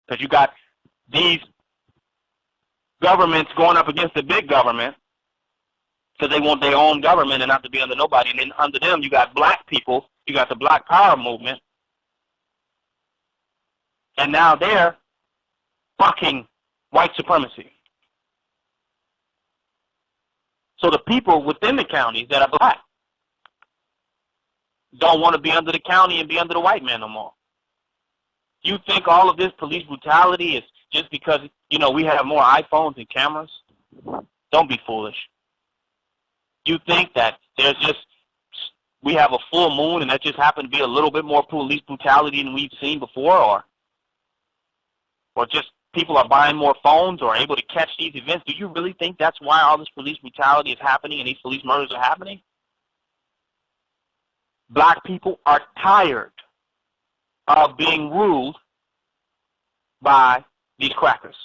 Because you got these governments going up against the big government because they want their own government and not to be under nobody. And then under them, you got black people. You got the Black Power movement. And now they're bucking white supremacy. So the people within the counties that are black don't want to be under the county and be under the white man no more. You think all of this police brutality is just because, you know, we have more iPhones and cameras? Don't be foolish. You think that there's just, we have a full moon and that just happened to be a little bit more police brutality than we've seen before, or just people are buying more phones or able to catch these events? Do you really think that's why all this police brutality is happening and these police murders are happening? Black people are tired of being ruled by these crackers.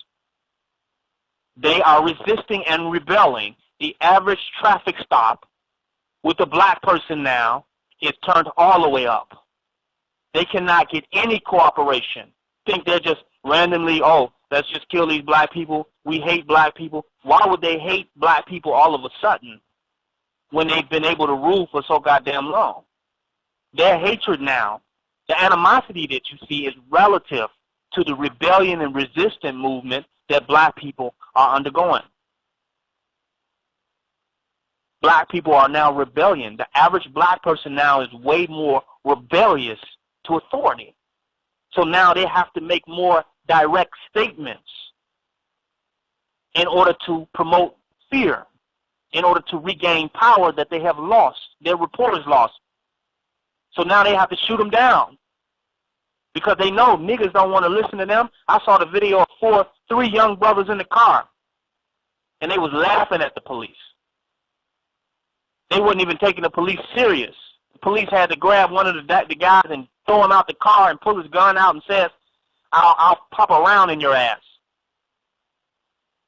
They are resisting and rebelling. The average traffic stop with a black person now is turned all the way up. They cannot get any cooperation. Think they're just randomly, oh, let's just kill these black people. We hate black people. Why would they hate black people all of a sudden when they've been able to rule for so goddamn long? Their hatred now, the animosity that you see is relative to the rebellion and resistance movement that black people are undergoing. Black people are now rebellion. The average black person now is way more rebellious to authority. So now they have to make more direct statements in order to promote fear, in order to regain power that they have lost, their reporters lost. So now they have to shoot them down because they know niggas don't want to listen to them. I saw the video of three young brothers in the car, and they was laughing at the police. They wasn't even taking the police serious. The police had to grab one of the guys and throw him out the car and pull his gun out and says, I'll pop around in your ass.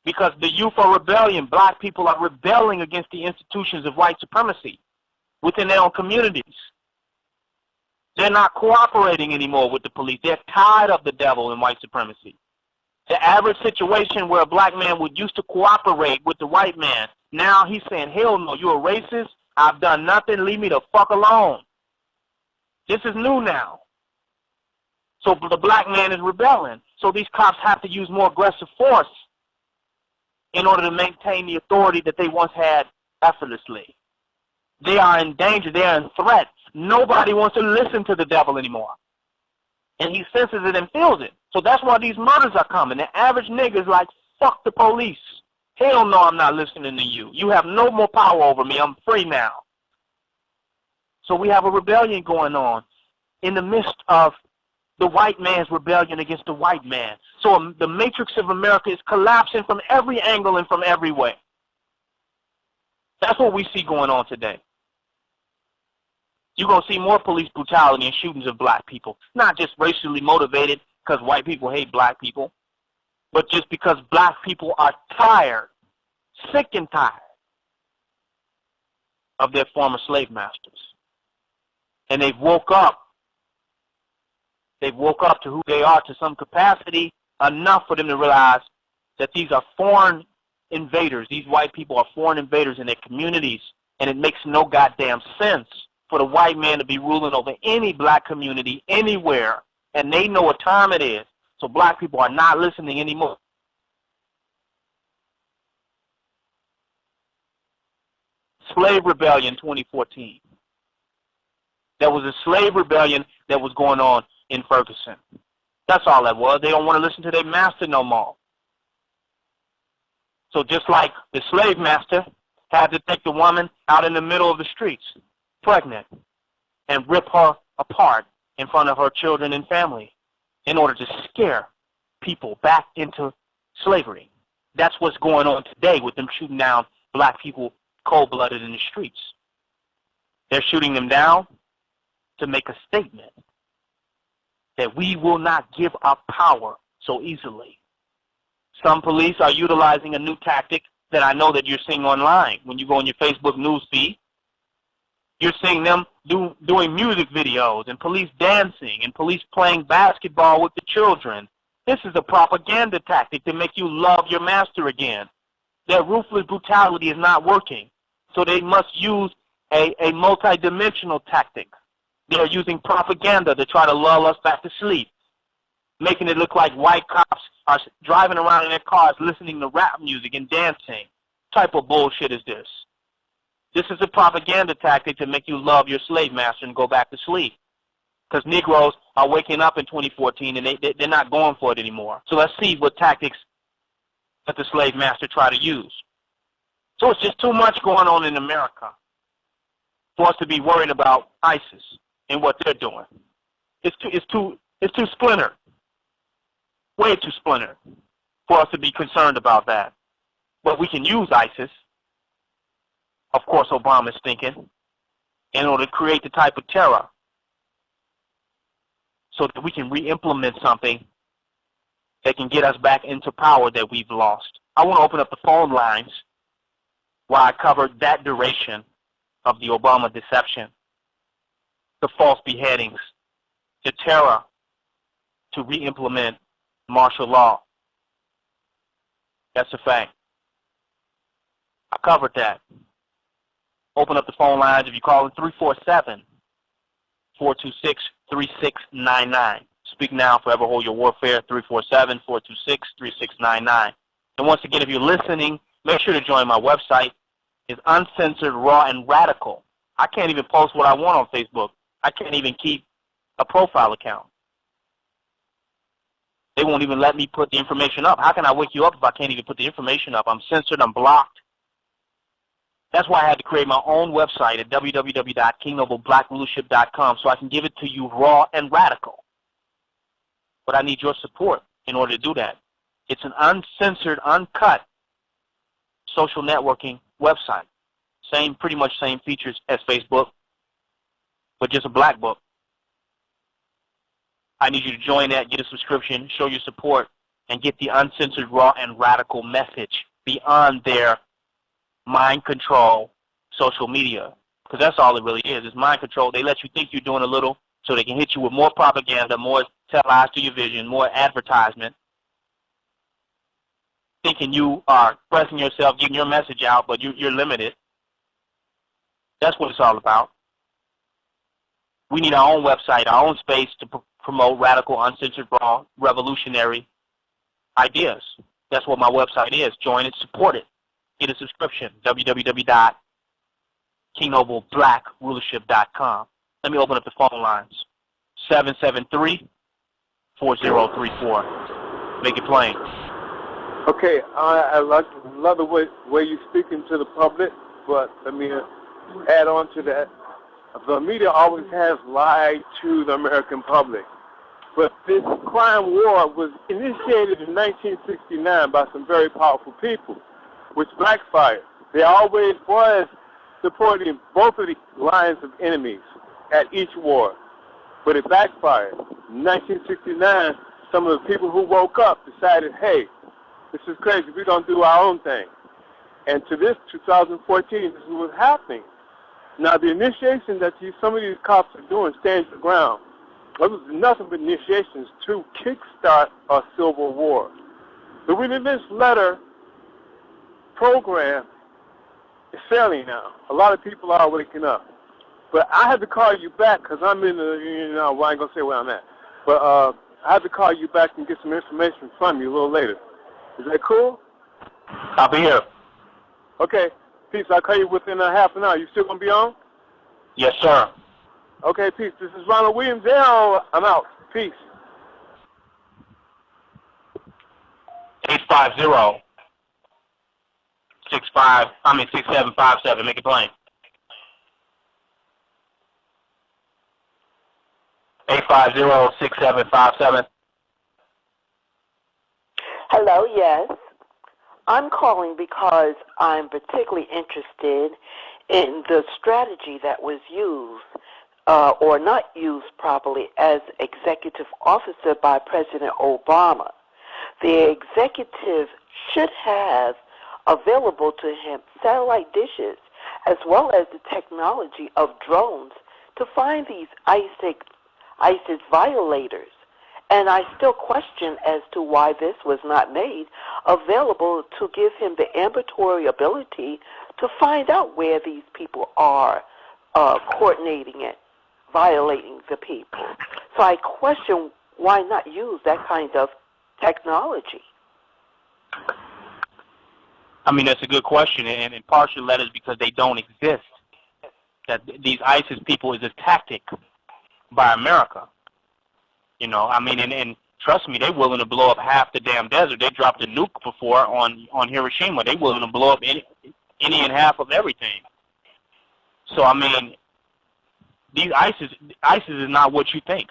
Because the youth are rebellion. Black people are rebelling against the institutions of white supremacy within their own communities. They're not cooperating anymore with the police. They're tired of the devil and white supremacy. The average situation where a black man would used to cooperate with the white man, now he's saying, hell no, you're a racist. I've done nothing. Leave me the fuck alone. This is new now. So the black man is rebelling. So these cops have to use more aggressive force in order to maintain the authority that they once had effortlessly. They are in danger. They are in threat. Nobody wants to listen to the devil anymore. And he senses it and feels it. So that's why these murders are coming. The average nigga is like, fuck the police. Hell no, I'm not listening to you. You have no more power over me. I'm free now. So we have a rebellion going on in the midst of the white man's rebellion against the white man. So the matrix of America is collapsing from every angle and from every way. That's what we see going on today. You're going to see more police brutality and shootings of black people. Not just racially motivated because white people hate black people, but just because black people are tired, sick and tired of their former slave masters. And they've woke up. They've woke up to who they are to some capacity, enough for them to realize that these are foreign invaders. These white people are foreign invaders in their communities, and it makes no goddamn sense for the white man to be ruling over any black community anywhere, and they know what time it is. So black people are not listening anymore. Slave rebellion 2014. There was a slave rebellion that was going on in Ferguson. That's all that was. They don't want to listen to their master no more. So just like the slave master had to take the woman out in the middle of the streets, pregnant, and rip her apart in front of her children and family in order to scare people back into slavery. That's what's going on today with them shooting down black people cold-blooded in the streets. They're shooting them down to make a statement that we will not give up power so easily. Some police are utilizing a new tactic that I know that you're seeing online. When you go on your Facebook news feed, you're seeing them doing music videos and police dancing and police playing basketball with the children This is a propaganda tactic to make you love your master again. Their ruthless brutality is not working, so they must use a multidimensional tactic. They're using propaganda to try to lull us back to sleep, making it look like white cops are driving around in their cars listening to rap music and dancing. What type of bullshit is this? This is a propaganda tactic to make you love your slave master and go back to sleep. Because Negroes are waking up in 2014 and they're not going for it anymore. So let's see what tactics that the slave master try to use. So it's just too much going on in America for us to be worried about ISIS and what they're doing. It's too splintered, way too splintered for us to be concerned about that. But we can use ISIS, of course Obama's thinking, in order to create the type of terror so that we can re-implement something that can get us back into power that we've lost. I want to open up the phone lines while I covered that duration of the Obama deception, the false beheadings, the terror to re-implement martial law. That's a fact. I covered that. Open up the phone lines if you call in 347-426-3699. Speak now, forever hold your warfare, 347-426-3699. And once again, if you're listening, make sure to join my website. It's uncensored, raw, and radical. I can't even post what I want on Facebook. I can't even keep a profile account. They won't even let me put the information up. How can I wake you up if I can't even put the information up? I'm censored, I'm blocked. That's why I had to create my own website at www.kingnobleblackrulership.com so I can give it to you raw and radical. But I need your support in order to do that. It's an uncensored, uncut social networking website. Pretty much same features as Facebook, but just a black book. I need you to join that, get a subscription, show your support, and get the uncensored, raw, and radical message beyond their mind control social media. Because that's all it really is. It's mind control. They let you think you're doing a little so they can hit you with more propaganda, more tell lies to your vision, more advertisement, thinking you are expressing yourself, getting your message out, but you're limited. That's what it's all about. We need our own website, our own space to promote radical, uncensored, raw, revolutionary ideas. That's what my website is. Join it, support it. Get a subscription, www.kingnobleblackrulership.com. Let me open up the phone lines. 773-4034. Make it plain. Okay, I love the way you're speaking to the public, but let me add on to that. The media always has lied to the American public. But this crime war was initiated in 1969 by some very powerful people, which backfired. They always was supporting both of the lines of enemies at each war, but it backfired. In 1969, some of the people who woke up decided, hey, this is crazy, we're going to do our own thing. And to this 2014, this is what's happening. Now, the initiation that some of these cops are doing stands the ground. It was nothing but initiations to kickstart a civil war. The Religious Letter program is failing now. A lot of people are waking up. But I had to call you back because I'm in the, well, I ain't going to say where I'm at. But I had to call you back and get some information from you a little later. Is that cool? I'll be here. Okay. Peace. I'll call you within a half an hour. You still going to be on? Yes, sir. Okay, peace. This is Ronald Williams. I'm out. Peace. 6757. Make it plain. 850-6757. Hello, yes. I'm calling because I'm particularly interested in the strategy that was used or not used properly as executive officer by President Obama. The executive should have available to him satellite dishes as well as the technology of drones to find these ISIS violators And I still question as to why this was not made available to give him the ambulatory ability to find out where these people are coordinating it, violating the people. So I question why not use that kind of technology. I mean, that's a good question, and partially that is because they don't exist. That these ISIS people is a tactic by America. You know, I mean, and trust me, they're willing to blow up half the damn desert. They dropped a nuke before on Hiroshima. They're willing to blow up any and half of everything. So, I mean, these ISIS is not what you think.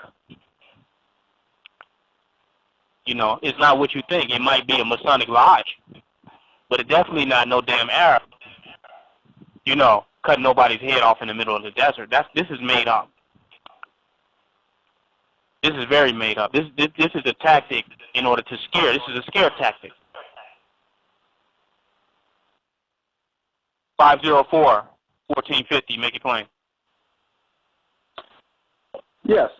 You know, it's not what you think. It might be a Masonic lodge, but it's definitely not no damn Arab, you know, cutting nobody's head off in the middle of the desert. This is made up. This is very made up. This is a tactic in order to scare. This is a scare tactic. 504-1450. Make it plain. Yes,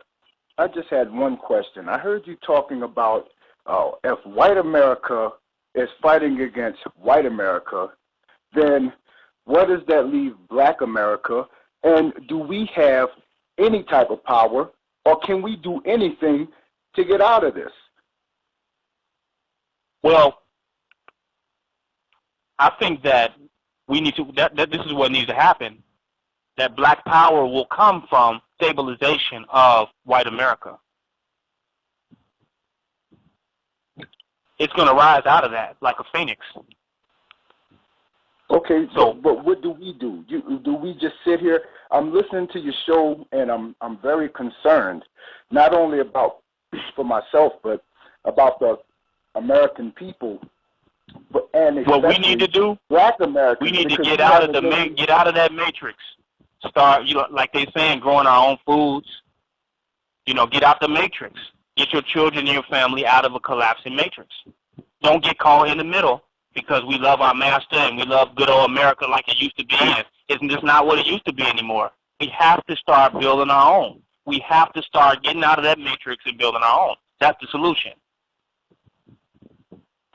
I just had one question. I heard you talking about if white America is fighting against white America, then where does that leave black America? And do we have any type of power, or can we do anything to get out of this? Well, I think that we need to, that this is what needs to happen, that black power will come from stabilization of white America. It's going to rise out of that like a phoenix. Okay, so but what do we do? Do we just sit here? I'm listening to your show, and I'm very concerned, not only about for myself, but about the American people, and what we need to do, black Americans. We need to get out of that matrix. Start, you know, like they saying, growing our own foods. You know, get out the matrix. Get your children and your family out of a collapsing matrix. Don't get caught in the middle because we love our master and we love good old America like it used to be. And it's just not what it used to be anymore. We have to start building our own. We have to start getting out of that matrix and building our own. That's the solution.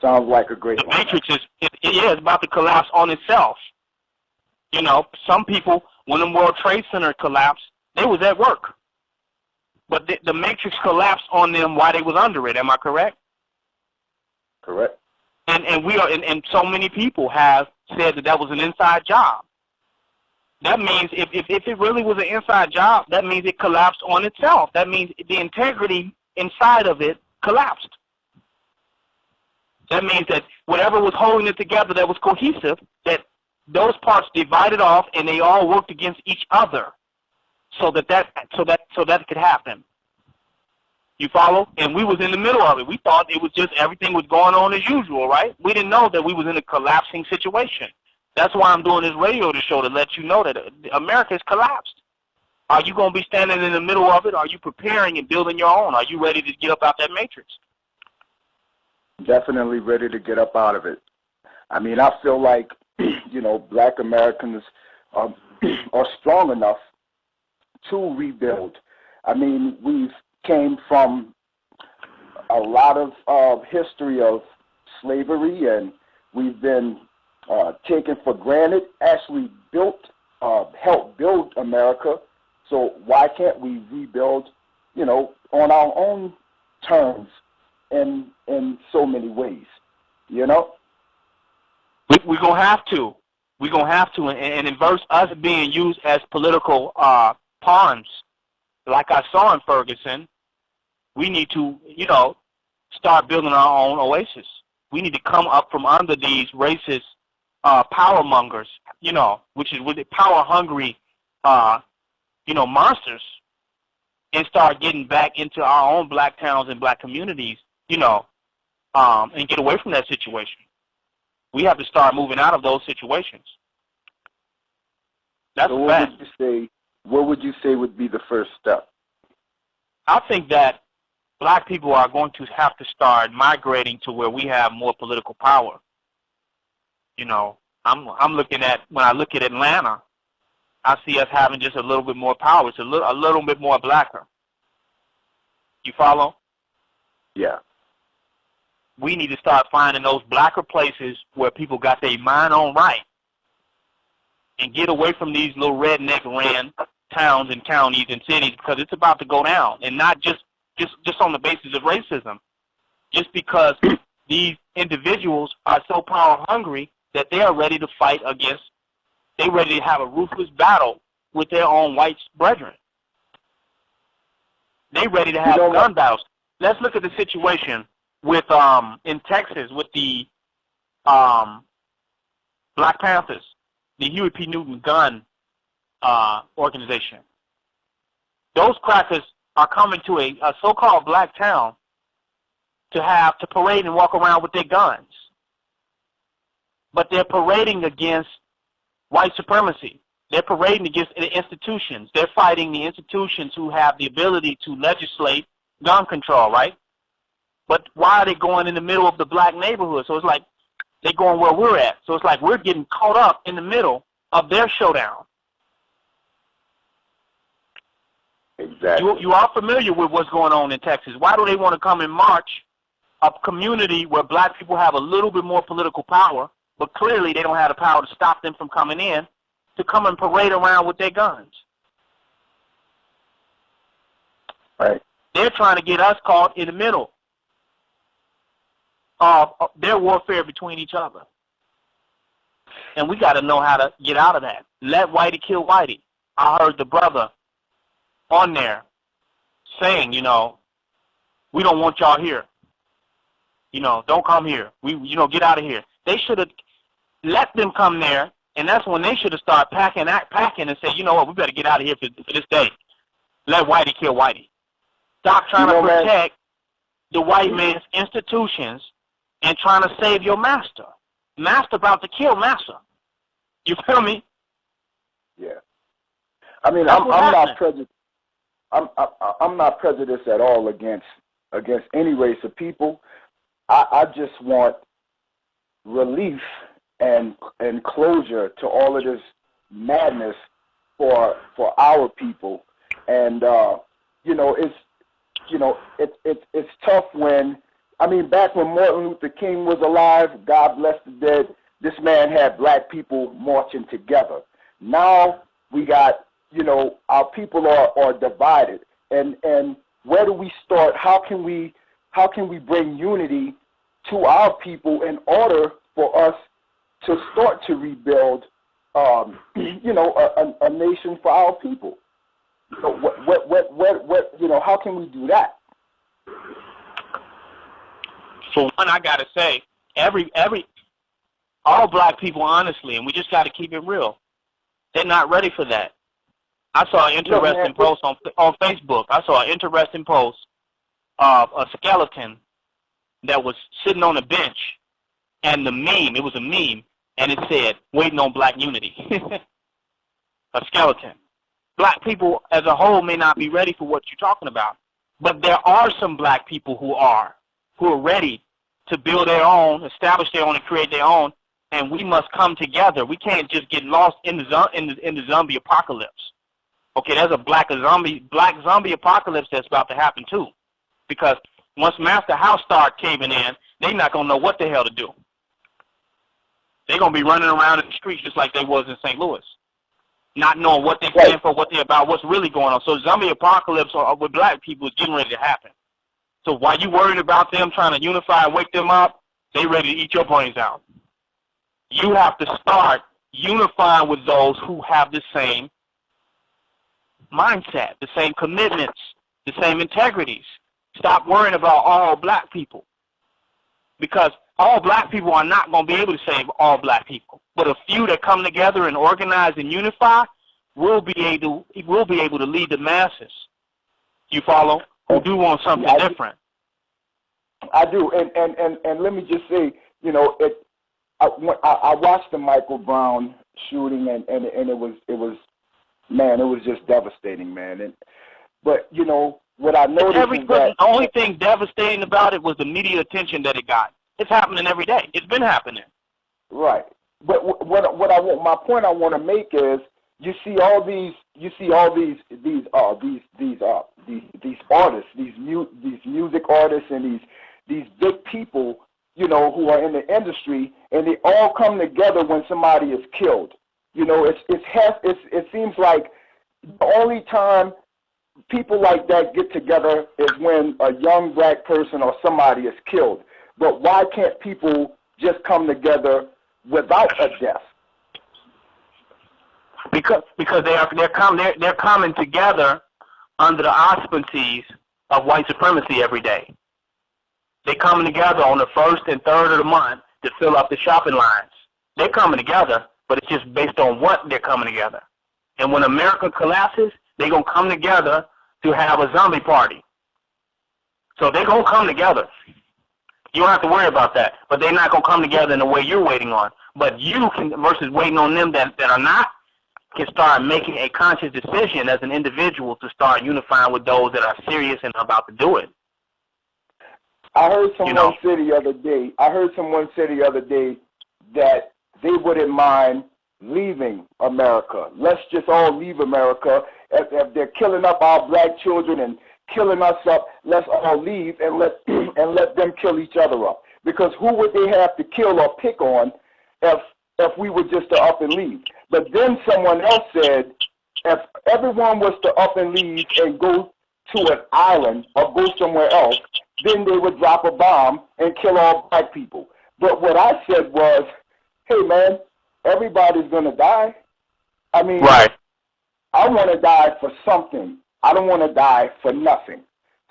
Sounds like a great. The matrix is it's about to collapse on itself. You know, some people, when the World Trade Center collapsed, they was at work. But the matrix collapsed on them while they was under it. Am I correct? Correct. And we are, and so many people have said that was an inside job. That means if it really was an inside job, that means it collapsed on itself. That means the integrity inside of it collapsed. That means that whatever was holding it together that was cohesive, that those parts divided off and they all worked against each other so that could happen. You follow? And we was in the middle of it. We thought it was just everything was going on as usual, right? We didn't know that we was in a collapsing situation. That's why I'm doing this radio show, to let you know that America has collapsed. Are you going to be standing in the middle of it? Are you preparing and building your own? Are you ready to get up out that matrix? Definitely ready to get up out of it. I mean, I feel like, you know, black Americans are strong enough to rebuild. I mean, we've came from a lot of history of slavery, and we've been taken for granted, actually helped build America. So why can't we rebuild, you know, on our own terms in so many ways, you know? We're going to have to. We're going to have to. And in verse us being used as political pawns, like I saw in Ferguson, we need to, you know, start building our own oasis. We need to come up from under these racist power mongers, you know, which is with the power hungry, you know, monsters, and start getting back into our own black towns and black communities, you know, and get away from that situation. We have to start moving out of those situations. That's so a fact. What would you say would be the first step? I think that black people are going to have to start migrating to where we have more political power. You know, I'm looking at, when I look at Atlanta, I see us having just a little bit more power. It's a little bit more blacker. You follow? Yeah. We need to start finding those blacker places where people got their mind on right and get away from these little redneck ran towns and counties and cities, because it's about to go down, and not just on the basis of racism, just because these individuals are so power hungry that they are ready to fight against, they're ready to have a ruthless battle with their own white brethren. They're ready to have gun battles. Let's look at the situation with in Texas with the Black Panthers, the Huey P. Newton gun organization. Those crackers are coming to a so-called black town to parade and walk around with their guns. But they're parading against white supremacy. They're parading against the institutions. They're fighting the institutions who have the ability to legislate gun control, right? But why are they going in the middle of the black neighborhood? So it's like they're going where we're at. So it's like we're getting caught up in the middle of their showdown. Exactly. You are familiar with what's going on in Texas. Why do they want to come and march a community where black people have a little bit more political power, but clearly they don't have the power to stop them from coming in, to come and parade around with their guns? Right. They're trying to get us caught in the middle of their warfare between each other. And we got to know how to get out of that. Let Whitey kill Whitey. I heard the brother on there saying, we don't want y'all here. Don't come here. Get out of here. They should have let them come there, and that's when they should have started packing and say, you know what, we better get out of here for this day. Let Whitey kill Whitey. Stop trying to protect the white man's institutions and trying to save your master. Master about to kill master. You feel me? Yeah. I mean, I'm not prejudiced. I'm not prejudiced at all against any race of people. I just want relief and closure to all of this madness for our people. And it's tough when, back when Martin Luther King was alive, God bless the dead, this man had black people marching together. Now we got, our people are divided. And where do we start? How can we bring unity to our people in order for us to start to rebuild, a nation for our people? So how can we do that? For one, I gotta say, all black people, honestly, and we just gotta keep it real, they're not ready for that. I saw an interesting post on Facebook. I saw an interesting post of a skeleton that was sitting on a bench, and it was a meme, and it said, "Waiting on black unity." A skeleton. Black people as a whole may not be ready for what you're talking about, but there are some black people who are ready to build their own, establish their own, and create their own. And we must come together. We can't just get lost in the zombie apocalypse. Okay, there's a black zombie apocalypse that's about to happen too, because once Master House start caving in, they're not gonna know what the hell to do. They're gonna be running around in the streets just like they was in St. Louis, not knowing what they stand for, what they're about, what's really going on. So zombie apocalypse with black people is getting ready to happen. So while you worried about them trying to unify and wake them up, they ready to eat your brains out. You have to start unifying with those who have the same mindset, the same commitments, the same integrities. Stop worrying about all black people, because all black people are not going to be able to save all black people. But a few that come together and organize and unify will be able to lead the masses. You follow? Who do want something different. I do, and let me just say, I watched the Michael Brown shooting, and it was just devastating, man. But what I noticed is that the only thing devastating about it was the media attention that it got. It's happening every day. It's been happening. Right. But my point I want to make is, you see all these artists, these music artists, and these big people, you know, who are in the industry, and they all come together when somebody is killed. You know, it seems like the only time people like that get together is when a young black person or somebody is killed. But why can't people just come together without a death? Because they're coming together under the auspices of white supremacy every day. They're coming together on the 1st and 3rd of the month to fill up the shopping lines. They're coming together, but it's just based on what they're coming together. And when America collapses, they're going to come together to have a zombie party. So they're going to come together. You don't have to worry about that. But they're not going to come together in the way you're waiting on. But you can, versus waiting on them that are not, can start making a conscious decision as an individual to start unifying with those that are serious and about to do it. I heard someone say the other day that they wouldn't mind leaving America. Let's just all leave America. If they're killing up our black children and killing us up, let's all leave and let them kill each other up. Because who would they have to kill or pick on if we were just to up and leave? But then someone else said, if everyone was to up and leave and go to an island or go somewhere else, then they would drop a bomb and kill all black people. But what I said was, hey man, everybody's going to die. I mean, right. I want to die for something. I don't want to die for nothing.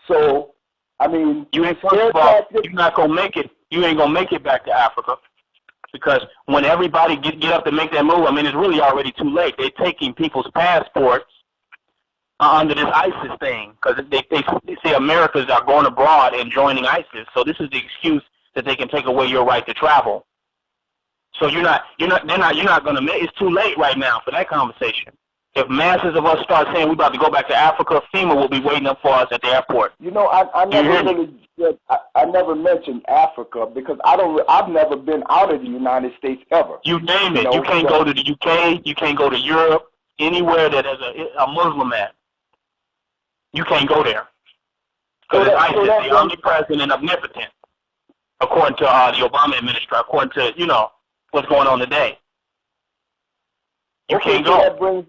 So, I mean, you're not going to make it. You ain't going to make it back to Africa. Because when everybody get up to make that move, I mean, it's really already too late. They're taking people's passports under this ISIS thing, because they say Americans are going abroad and joining ISIS. So this is the excuse that they can take away your right to travel. So you're not going to make. It's too late right now for that conversation. If masses of us start saying we're about to go back to Africa, FEMA will be waiting up for us at the airport. You know, I never mentioned Africa because I've never been out of the United States ever. You name it. You can't go to the UK. You can't go to Europe. Anywhere that has a Muslim at, you can't go there because ISIS is the omnipresent and omnipotent, according to the Obama administration. According to what's going on today, you can't go.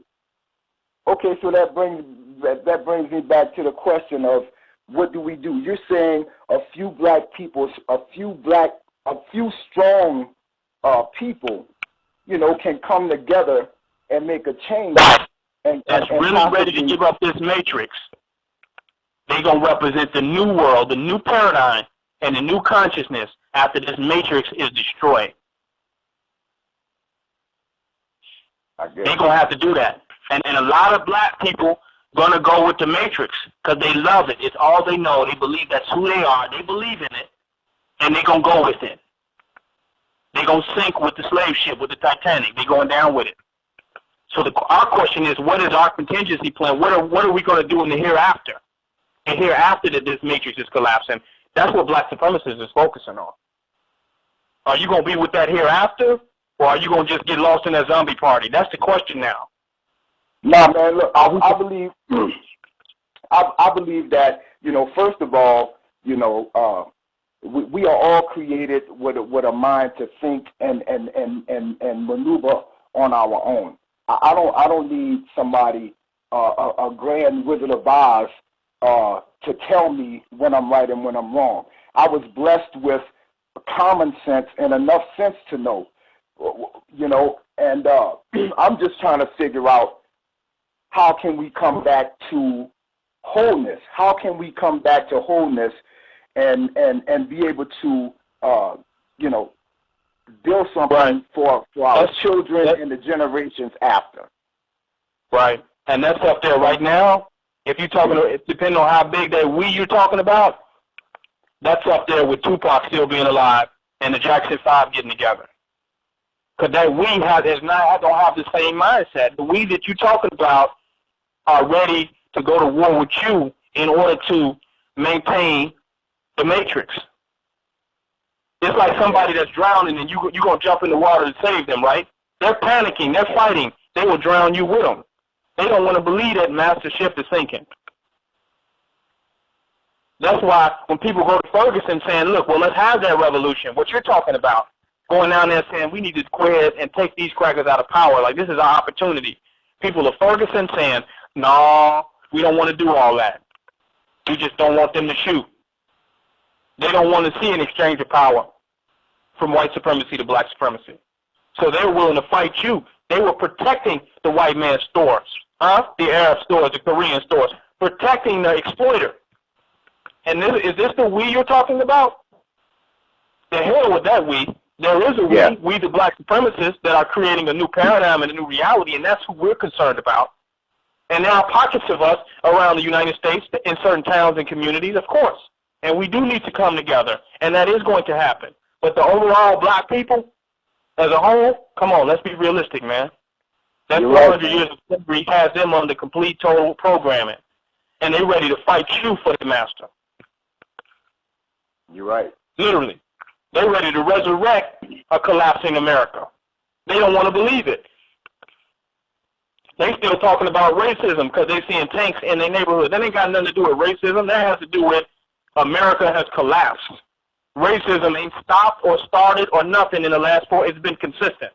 So that brings me back to the question of what do we do? You're saying a few strong people, can come together and make a change. That's really ready to give up this matrix. They're going to represent the new world, the new paradigm, and the new consciousness after this matrix is destroyed. They're going to have to do that. And a lot of black people going to go with the matrix because they love it. It's all they know. They believe that's who they are. They believe in it, and they're going to go with it. They're going to sink with the slave ship, with the Titanic. They're going down with it. So our question is, what is our contingency plan? What are we going to do in the hereafter? And hereafter that this matrix is collapsing, that's what black supremacists is focusing on. Are you going to be with that hereafter, or are you going to just get lost in that zombie party? That's the question now. No, man, look, I believe that, first of all, we are all created with a mind to think and maneuver on our own. I don't need somebody, a grand Wizard of Oz, to tell me when I'm right and when I'm wrong. I was blessed with common sense and enough sense to know, and I'm just trying to figure out how can we come back to wholeness? How can we come back to wholeness and be able to, build something for our children and the generations after? Right. And that's up there right now. If you're talking, depending on how big that you're talking about, that's up there with Tupac still being alive and the Jackson 5 getting together. Because that don't have the same mindset. The we that you're talking about are ready to go to war with you in order to maintain the matrix. It's like somebody that's drowning and you're going to jump in the water to save them, right? They're panicking. They're fighting. they will drown you with them. They don't want to believe that master ship is sinking. That's why when people go to Ferguson saying, look, well, let's have that revolution, what you're talking about, going down there saying we need to go ahead and take these crackers out of power, like this is our opportunity. People of Ferguson saying, no, we don't want to do all that. We just don't want them to shoot. They don't want to see an exchange of power from white supremacy to black supremacy. So they're willing to fight you. They were protecting the white man's stores, the Arab stores, the Korean stores, protecting the exploiter. And is this the we you're talking about? The hell with that we. There is a we the black supremacists that are creating a new paradigm and a new reality, and that's who we're concerned about. And there are pockets of us around the United States in certain towns and communities, of course. And we do need to come together, and that is going to happen. But the overall black people, as a whole, come on, let's be realistic, man. That 400 years of slavery has them under complete total programming, and they're ready to fight you for the master. You're right. Literally. They're ready to resurrect a collapsing America. They don't want to believe it. They still talking about racism because they seeing tanks in their neighborhood. That ain't got nothing to do with racism. That has to do with America has collapsed. Racism ain't stopped or started or nothing in the last 4. It's been consistent.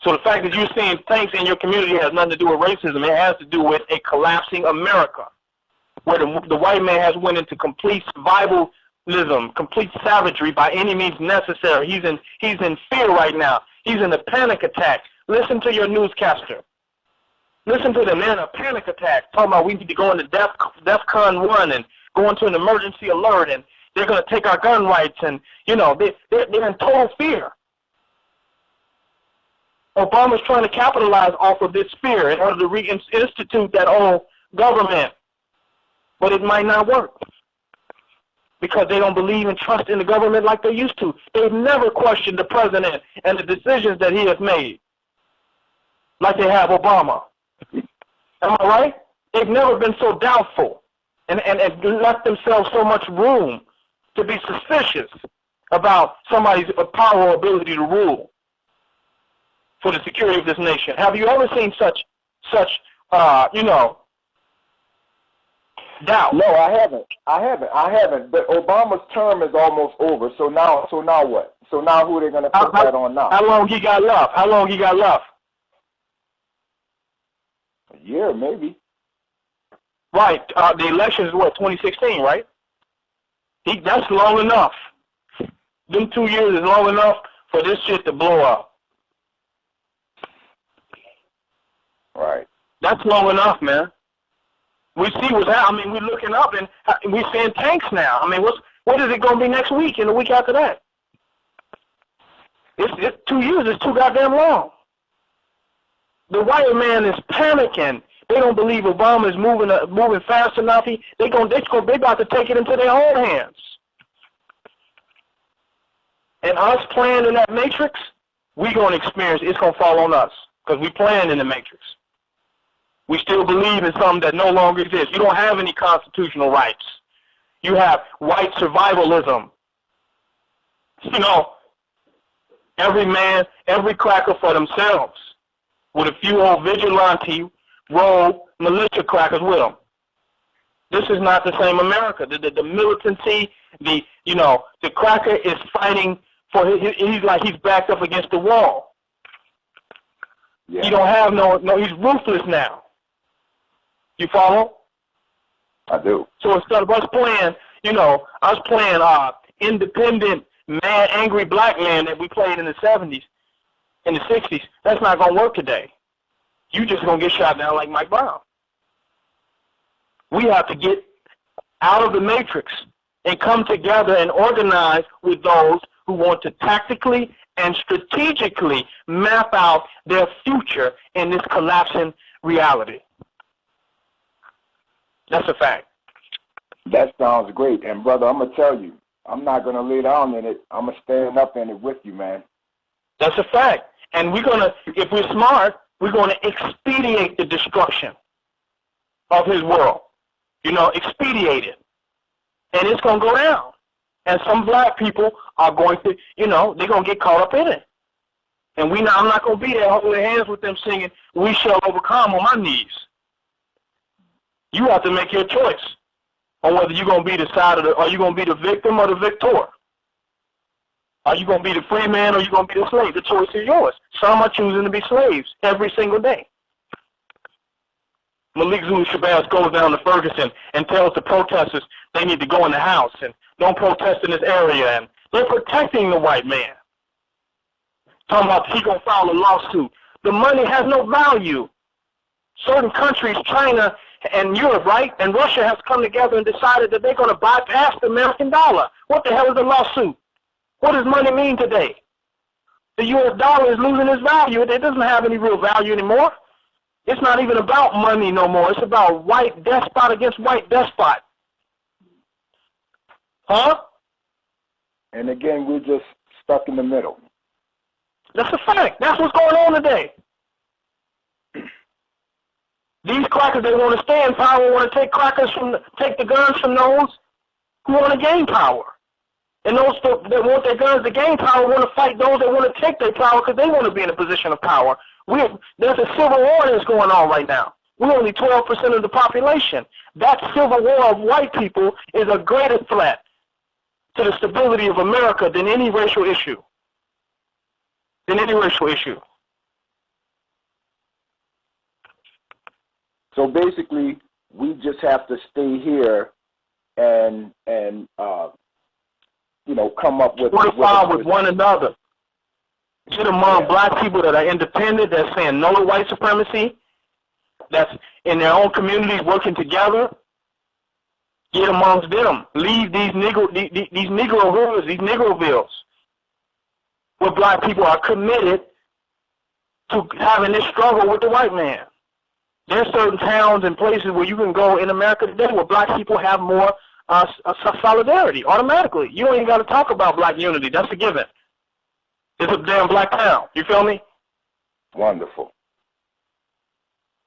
So the fact that you're seeing tanks in your community has nothing to do with racism. It has to do with a collapsing America, where the white man has went into complete survivalism, complete savagery by any means necessary. He's in fear right now. He's in a panic attack. Listen to your newscaster. Listen to them. They're in a panic attack, talking about we need to go into DEFCON 1 and go into an emergency alert, and they're going to take our gun rights, and, you know, they're in total fear. Obama's trying to capitalize off of this fear in order to reinstitute that old government, but it might not work because they don't believe and trust in the government like they used to. They've never questioned the president and the decisions that he has made like they have Obama. Am I right? They've never been so doubtful and left themselves so much room to be suspicious about somebody's power or ability to rule for the security of this nation. Have you ever seen such doubt? No, I haven't. But Obama's term is almost over. So now what? So now who are they going to put that on now? How long he got left? A year, maybe. Right. The election is what, 2016, right? That's long enough. Them 2 years is long enough for this shit to blow up. Right. That's long enough, man. We see what's happening. I mean, we're looking up and we're seeing tanks now. I mean, what is it going to be next week and the week after that? It's 2 years. It's too goddamn long. The white man is panicking. They don't believe Obama is moving fast enough. They about to take it into their own hands. And us playing in that matrix, we're going to experience, it's going to fall on us because we playing in the matrix. We still believe in something that no longer exists. You don't have any constitutional rights. You have white survivalism. You know, every man, every cracker for themselves, with a few old vigilante rogue militia crackers with them. This is not the same America. The militancy, the cracker is fighting for he's like he's backed up against the wall. Yeah. He don't have no, he's ruthless now. You follow? I do. So instead of us playing, independent, mad, angry black man that we played in the 70s, in the 60s, that's not going to work today. You just going to get shot down like Mike Brown. We have to get out of the matrix and come together and organize with those who want to tactically and strategically map out their future in this collapsing reality. That's a fact. That sounds great. And, brother, I'm going to tell you, I'm not going to lay down in it. I'm going to stand up in it with you, man. That's a fact. And we're going to, if we're smart, we're going to expedite the destruction of his world. Expedite it. And it's going to go down. And some black people are going to, they're going to get caught up in it. And I'm not going to be there holding hands with them singing, "We shall overcome" on my knees. You have to make your choice on whether you're going to be the side of are you going to be the victim or the victor? Are you going to be the free man or are you going to be the slave? The choice is yours. Some are choosing to be slaves every single day. Malik Zulu Shabazz goes down to Ferguson and tells the protesters they need to go in the house and don't protest in this area. And they're protecting the white man. Talking about he going to file a lawsuit. The money has no value. Certain countries, China and Europe, right, and Russia has come together and decided that they're going to bypass the American dollar. What the hell is a lawsuit? What does money mean today? The U.S. dollar is losing its value. It doesn't have any real value anymore. It's not even about money no more. It's about white despot against white despot. Huh? And again, we're just stuck in the middle. That's a fact. That's what's going on today. These crackers, they want to stay in power, want to take the guns from those who want to gain power. And those that want their guns to gain power want to fight those that want to take their power because they want to be in a position of power. There's a civil war that's going on right now. We're only 12% of the population. That civil war of white people is a greater threat to the stability of America than any racial issue. So basically, we just have to stay here and come up with one another. Get among black people that are independent, that's saying no to white supremacy, that's in their own communities working together. Get amongst them. Leave these Negro hoods, these Negrovilles, where black people are committed to having this struggle with the white man. There's certain towns and places where you can go in America today where black people have more solidarity automatically. You don't even got to talk about black unity. That's a given. It's a damn black town. You feel me? Wonderful.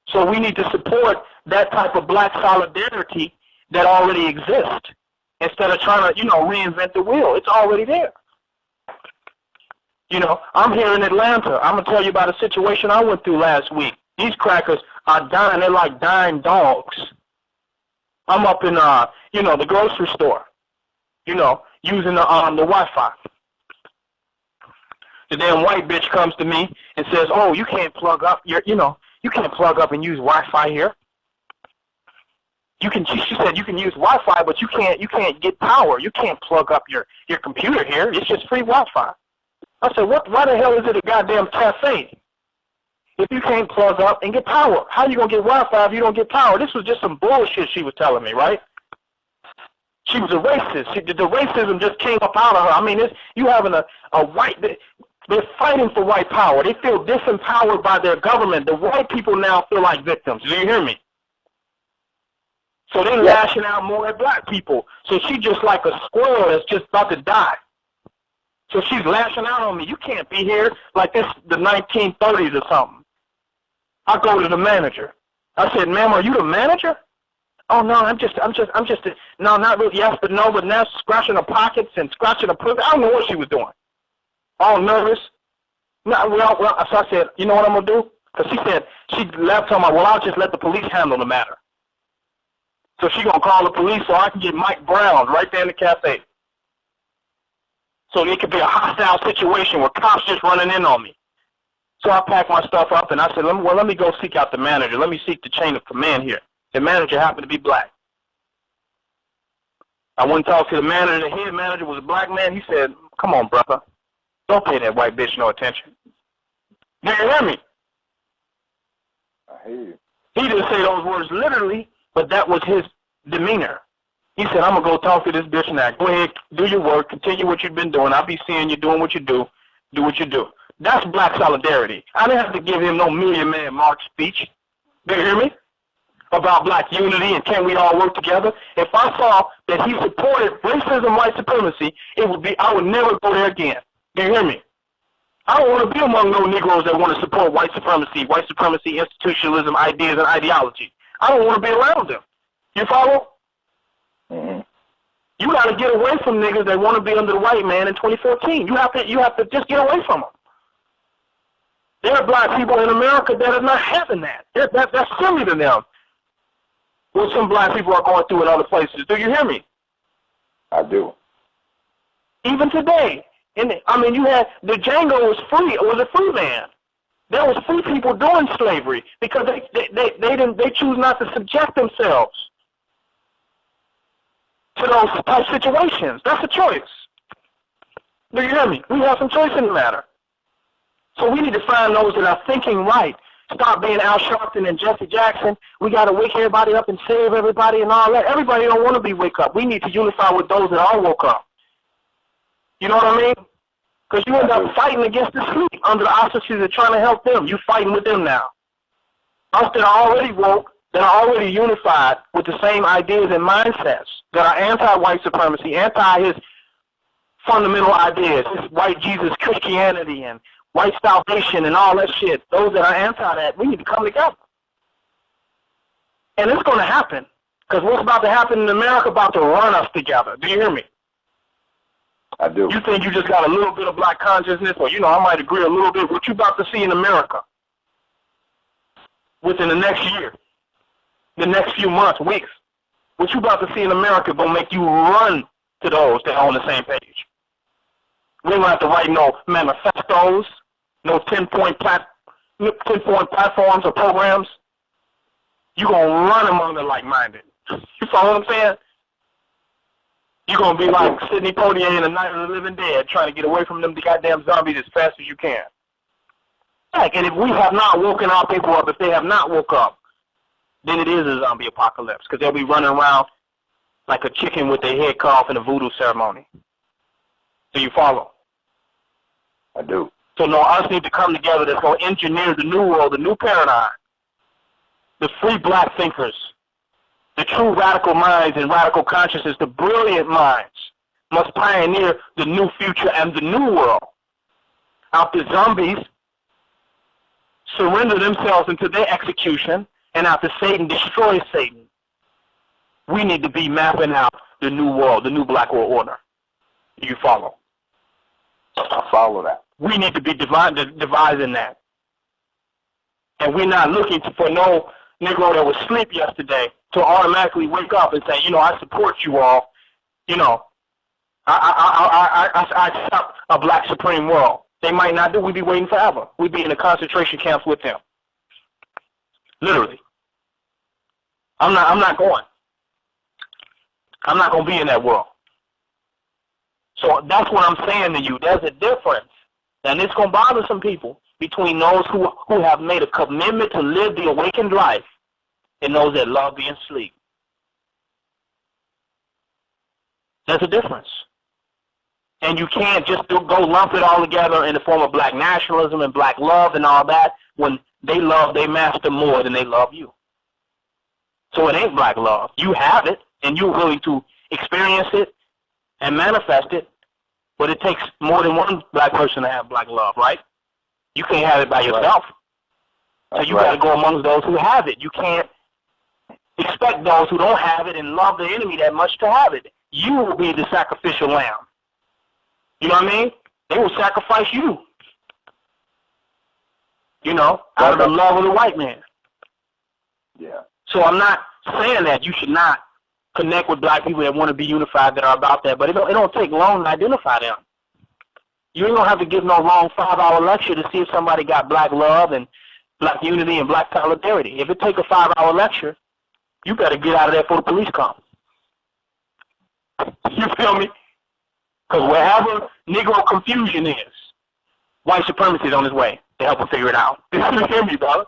So we need to support that type of black solidarity that already exists instead of trying to, reinvent the wheel. It's already there. I'm here in Atlanta. I'm going to tell you about a situation I went through last week. These crackers are dying. They're like dying dogs. I'm up in, the grocery store, using the Wi-Fi. The damn white bitch comes to me and says, "Oh, you can't plug up you can't plug up and use Wi-Fi here. She said you can use Wi-Fi, but you can't get power. You can't plug up your computer here. It's just free Wi-Fi." I said, why the hell is it a goddamn cafe if you can't plug up and get power? How you going to get Wi-Fi if you don't get power? This was just some bullshit she was telling me, right? She was a racist. The racism just came up out of her. I mean, you having a white... They're fighting for white power. They feel disempowered by their government. The white people now feel like victims. Do you hear me? So they're lashing out more at black people. So she's just like a squirrel that's just about to die. So she's lashing out on me. You can't be here like this the 1930s or something. I go to the manager. I said, "Ma'am, are you the manager?" "Oh no, I'm just no, not really. Yes, but no, but now scratching her pockets and scratching her pussy." I don't know what she was doing. All nervous. No, well, so I said, "You know what I'm gonna do?" Because she left talking about, "Well, I'll just let the police handle the matter." So she gonna call the police so I can get Mike Brown right there in the cafe. So it could be a hostile situation where cops just running in on me. So I packed my stuff up and I said, let me go seek out the manager. Let me seek the chain of command here. The manager happened to be black. I went and talked to the manager. The head manager was a black man. He said, "Come on, brother. Don't pay that white bitch no attention." Do you hear me? I hear you. He didn't say those words literally, but that was his demeanor. He said, "I'm going to go talk to this bitch now. Go ahead, do your work, continue what you've been doing. I'll be seeing you doing what you do. Do what you do." That's black solidarity. I didn't have to give him no Million Man March speech. Do you hear me? About black unity and can we all work together. If I saw that he supported racism, white supremacy, I would never go there again. Do you hear me? I don't want to be among no Negroes that want to support white supremacy, institutionalism, ideas, and ideology. I don't want to be around them. You follow? Mm-hmm. You got to get away from niggas that want to be under the white man in 2014. You have to just get away from them. There are black people in America that are not having that. That's silly to them. What some black people are going through in other places. Do you hear me? I do. Even today. You had the Django was a free man. There was free people doing slavery because they choose not to subject themselves to those type situations. That's a choice. Do you hear me? We have some choice in the matter. So we need to find those that are thinking right. Stop being Al Sharpton and Jesse Jackson. We got to wake everybody up and save everybody and all that. Everybody don't want to be wake up. We need to unify with those that are woke up. You know what I mean? Because you end up fighting against the sleep under the auspices of trying to help them. You fighting with them now. Us that are already woke, that are already unified with the same ideas and mindsets, that are anti-white supremacy, anti-his fundamental ideas, his white Jesus Christianity and white salvation and all that shit, those that are anti that, we need to come together. And it's going to happen. Because what's about to happen in America about to run us together. Do you hear me? I do. You think you just got a little bit of black consciousness, or, I might agree a little bit. What you about to see in America within the next year, the next few months, weeks, what you about to see in America going to make you run to those that are on the same page. We don't have to write no manifestos, no 10-point platforms or programs. You're going to run among the like-minded. You follow what I'm saying? You're going to be like Sidney Poitier in The Night of the Living Dead, trying to get away from them goddamn zombies as fast as you can. Heck, and if we have not woken our people up, if they have not woke up, then it is a zombie apocalypse, because they'll be running around like a chicken with their head cut off in a voodoo ceremony. Do you follow? I do. So no, us need to come together that's going to engineer the new world, the new paradigm. The free black thinkers, the true radical minds and radical consciousness, the brilliant minds must pioneer the new future and the new world. Out the zombies surrender themselves into their execution, and after Satan destroys Satan, we need to be mapping out the new world, the new black world order. Do you follow? I follow that. We need to be devising that. And we're not looking for no Negro that was asleep yesterday to automatically wake up and say, I support you all. I accept a black supreme world. They might not do. We'd be waiting forever. We'd be in the concentration camps with them. Literally. I'm not going. I'm not going to be in that world. So that's what I'm saying to you. There's a difference. And it's going to bother some people between those who have made a commitment to live the awakened life and those that love being asleep. There's a difference. And you can't just go lump it all together in the form of black nationalism and black love and all that when they love their master more than they love you. So it ain't black love. You have it, and you're willing to experience it and manifest it, but it takes more than one black person to have black love, right? You can't have it by yourself. So you got to go amongst those who have it. You can't expect those who don't have it and love the enemy that much to have it. You will be the sacrificial lamb. You know what I mean? They will sacrifice you. Out of the love of the white man. Yeah. So I'm not saying that you should not connect with black people that want to be unified, that are about that, but it don't take long to identify them. You ain't going to have to give no long 5-hour lecture to see if somebody got black love and black unity and black solidarity. If it take a 5-hour lecture, you better get out of there before the police come. You feel me? Because wherever Negro confusion is, white supremacy is on his way to help him figure it out. You hear me, brother?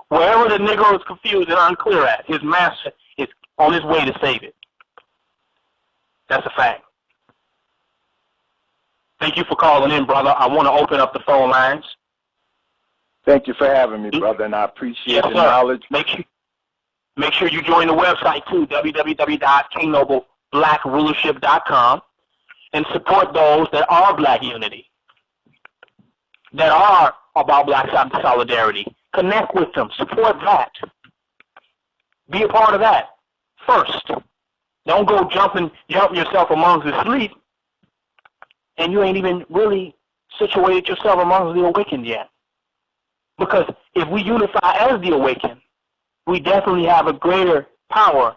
Wherever the Negro is confused and unclear at, his master is on his way to save it. That's a fact. Thank you for calling in, brother. I want to open up the phone lines. Thank you for having me, brother, and I appreciate the sir. knowledge. Make sure you join the website, too, www.kingnobleBlackRulership.com, and support those that are black unity, that are about black solidarity. Connect with them. Support that. Be a part of that first. Don't go jump yourself amongst the sleep, and you ain't even really situated yourself amongst the awakened yet. Because if we unify as the awakened, we definitely have a greater power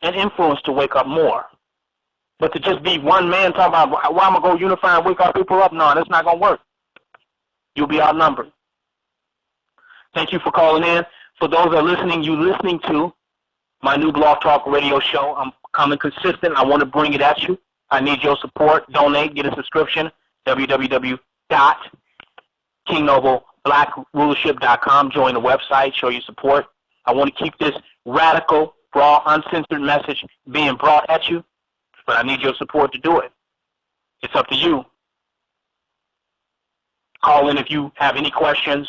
and influence to wake up more. But to just be one man talking about why I'm going to go unify and wake our people up, no, that's not going to work. You'll be outnumbered. Thank you for calling in. For those that are listening, you listening to my new Blog Talk radio show. I'm coming consistent. I want to bring it at you. I need your support. Donate. Get a subscription. www.kingnobleBlackRulership.com. Join the website. Show your support. I want to keep this radical, raw, uncensored message being brought at you, but I need your support to do it. It's up to you. Call in if you have any questions,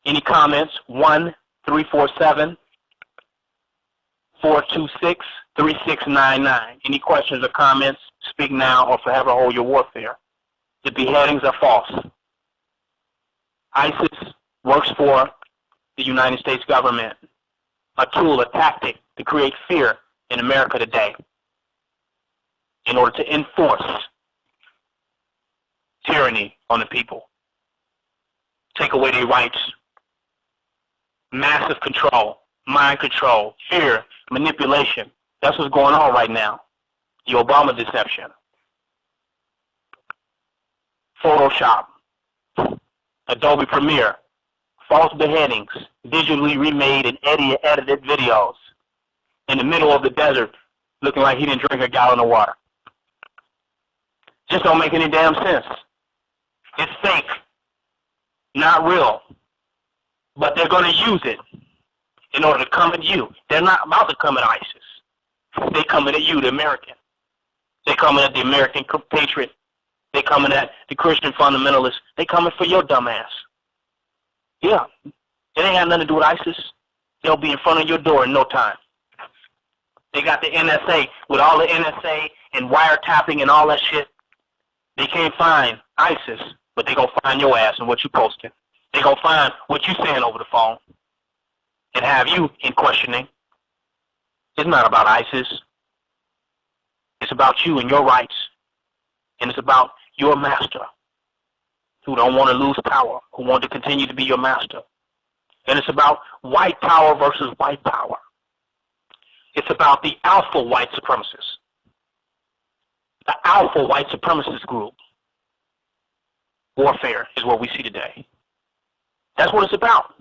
any comments. 1-347-426-3699. Any questions or comments, speak now or forever hold your warfare. The beheadings are false. ISIS works for the United States government, a tool, a tactic to create fear in America today in order to enforce tyranny on the people, take away their rights, massive control, mind control, fear, manipulation. That's what's going on right now. The Obama deception. Photoshop, Adobe Premiere, false beheadings, digitally remade and edited videos in the middle of the desert looking like he didn't drink a gallon of water. Just don't make any damn sense. It's fake, not real, but they're going to use it in order to come at you. They're not about to come at ISIS. They're coming at you, the American. They're coming at the American patriot. They're coming at the Christian fundamentalists. They're coming for your dumb ass. Yeah, it ain't got nothing to do with ISIS. They'll be in front of your door in no time. They got the NSA, with all the NSA and wiretapping and all that shit. They can't find ISIS, but they gonna find your ass and what you posting. They gonna find what you saying over the phone and have you in questioning. It's not about ISIS. It's about you and your rights. And it's about your master who don't want to lose power, who want to continue to be your master. And it's about white power versus white power. It's about the alpha white supremacists. The alpha white supremacist group. Warfare is what we see today. That's what it's about.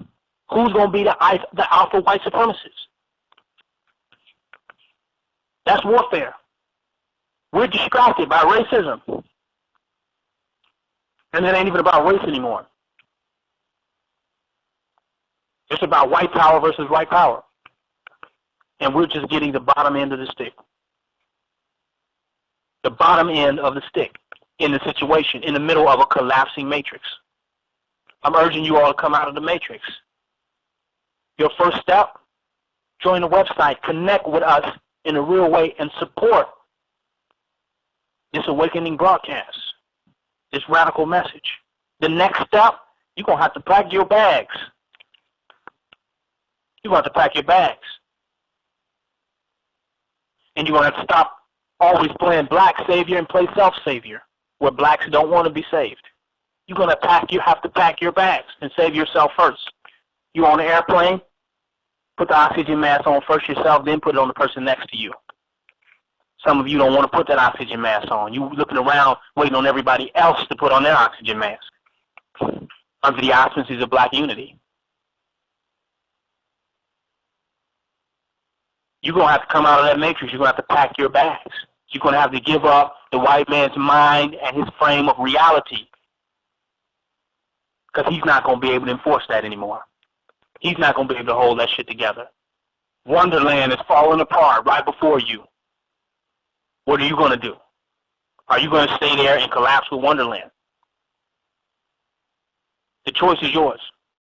Who's going to be the alpha white supremacists? That's warfare. We're distracted by racism. And it ain't even about race anymore. It's about white power versus white power. And we're just getting the bottom end of the stick. The bottom end of the stick in the situation, in the middle of a collapsing matrix. I'm urging you all to come out of the matrix. Your first step, join the website, connect with us in a real way, and support this awakening broadcast, this radical message. The next step, you're going to have to pack your bags. You're going to have to pack your bags. And you're going to have to stop always playing black savior and play self-savior, where blacks don't want to be saved. You're going to have to pack your bags and save yourself first. You on an airplane, put the oxygen mask on first yourself, then put it on the person next to you. Some of you don't want to put that oxygen mask on. You looking around waiting on everybody else to put on their oxygen mask under the auspices of black unity. You're going to have to come out of that matrix. You're going to have to pack your bags. You're going to have to give up the white man's mind and his frame of reality, because he's not going to be able to enforce that anymore. He's not going to be able to hold that shit together. Wonderland is falling apart right before you. What are you going to do? Are you going to stay there and collapse with Wonderland? The choice is yours.